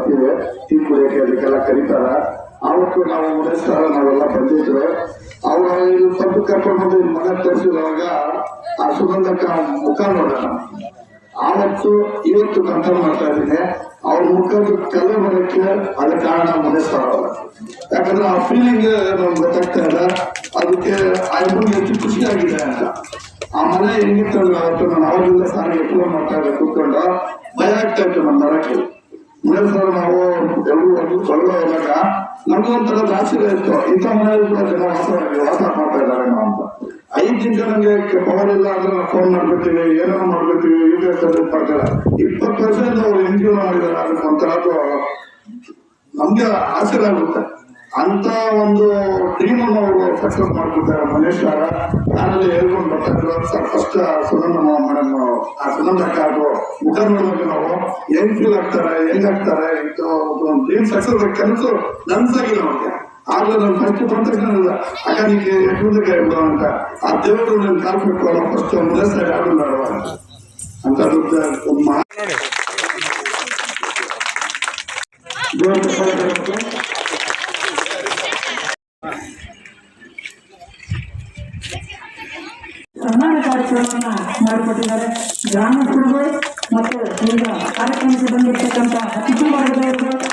ಬರ್ತೀವಿ, ಟೀ ಕುಡಿಯಕ್ಕೆ ಅದಕ್ಕೆಲ್ಲ ಕರೀತಾರ. ಅವತ್ತು ನಾವು ಮುನೇಶ್ವರ ನಾವೆಲ್ಲ ಬಂದಿದ್ರು. ಅವ್ರ ಇಲ್ಲಿ ತಪ್ಪು ಕರ್ಕೊಂಡು ಬಂದು ಮನೆ ತರಿಸಿರುವಾಗ ಆ ಸುಗಂಧಕ್ಕ ಮುಖ ನೋಡೋಣ. ಆವತ್ತು ಇವತ್ತು ಕಂಟ್ರೋಲ್ ಮಾಡ್ತಾ ಇದ್ದೀನಿ. ಅವ್ರ ಮುಖದ ಕಲೆ ಬರೋಕ್ಕೆ ಅದ ಕಾರಣ ಮುನೇಶ್ವರ ಅವರ. ಯಾಕಂದ್ರೆ ಆ ಫೀಲಿಂಗ್ ನಮ್ಗೆ ಗೊತ್ತಾಗ್ತಾ ಇಲ್ಲ. ಅದಕ್ಕೆ ಆ ಇಬ್ಬರಿಗೆ ಎಷ್ಟು ಖುಷಿಯಾಗಿದೆ ಅಂತ. ಆ ಮನೆ ಹೆಂಗಿತ್ತಂದ್ರೆ ಅವತ್ತು ನಾನು ಅವರಿಂದ ಸಾರಿಗೆ ಎಕ್ಸ್ಪ್ಲೋರ್ ಮಾಡ್ತಾ ಇದ್ದೆ ಕೂತ್ಕೊಂಡು ಭಯ ಆಗ್ತಾ ಇತ್ತು ನಮ್ಮ ಮರಕ್ಕೆ. ಮುನೇಶ್ವರ ನಾವು ಎಲ್ಲರೂ ಸೊಳ್ಳೆ ಹೋದಾಗ ನಮ್ಗೊಂಥರ ಆಶ್ಚರ್ಯ ಇತ್ತು, ಇಂಥ ಮನೆಯಲ್ಲಿ ಕೂಡ ಜನ ವಾಸ ಮಾಡ್ತಾ ಇದ್ದಾರೆ ನಾವು ಅಂತ. 5 ದಿನ ನನಗೆ ಪವರ್ ಇಲ್ಲ ಅಂದ್ರೆ ನಾವು ಫೋನ್ ಮಾಡ್ಬಿಡ್ತೀವಿ, ಏನೋ ಮಾಡ್ಬಿಡ್ತೀವಿ, ಈಗ ಸಬ್ಜೆಕ್ಟ್ ಮಾಡ್ತಾರೆ. 20 ವರ್ಷದಿಂದ ಅವ್ರು ಹೆಂಗ್ ಜೀವನ ಮಾಡಿದ್ದಾರೆ ಅದಕ್ಕೆ ಒಂಥರದ್ದು ನಮ್ಗೆ ಆಶ್ಚರ್ಯ ಆಗುತ್ತೆ. ಅಂತ ಒಂದು ಡ್ರೀಮ್ ಅನ್ನು ಅವರು ಸಕ್ಸಸ್ ಮಾಡ್ಬಿಡ್ತಾರೆ ಮನೇಶ್ವರ. ನಾನಲ್ಲಿ ಹೇಳ್ಕೊಂಡು ಬರ್ತಾ ಇದ್ರು ಫಸ್ಟ್ ಸುನಂದ ಮೇಡಮ್, ಆ ಸುನಂದ ಅಕ್ಕ ಅದು ಮುಖ ನೋಡುವಾಗ ನಾವು ಹೆಂಗ್ ಫೀಲ್ ಆಗ್ತಾರೆ, ಹೆಂಗಾಗ್ತಾರೆ, ಡ್ರೀಮ್ ಸಕ್ಸಸ್ ಕನಸು ನನ್ಸಾಗಿಲ್ಲ ಅವ್ರಿಗೆ. ಆದ್ರೆ ನಾನು ಫಸ್ಟ್ ಬಂದ ಅಕ್ಕ ನಿಮಗೆ ಮುಂದಕ್ಕೆ ಇಡ್ಬೋ ಅಂತ ಆ ದೇವರು ನನ್ ಕಾಲ್ಬಿಟ್ಟು ಫಸ್ಟ್ ಮುನೇಶ್ವರ ಯಾರು ಮಾಡುವ ಅಂತ ಸನ್ಮಾನ ಕಾರ್ಯಕ್ರಮವನ್ನ ಮಾಡಿಕೊಟ್ಟಿದ್ದಾರೆ ಗ್ರಾಮಸ್ಥರು ಮತ್ತು ಈಗ ಕಾರ್ಯಕ್ರಮಕ್ಕೆ ಬಂದಿರತಕ್ಕಂಥ ಅತಿಥಿ ವರ್ಗದವರು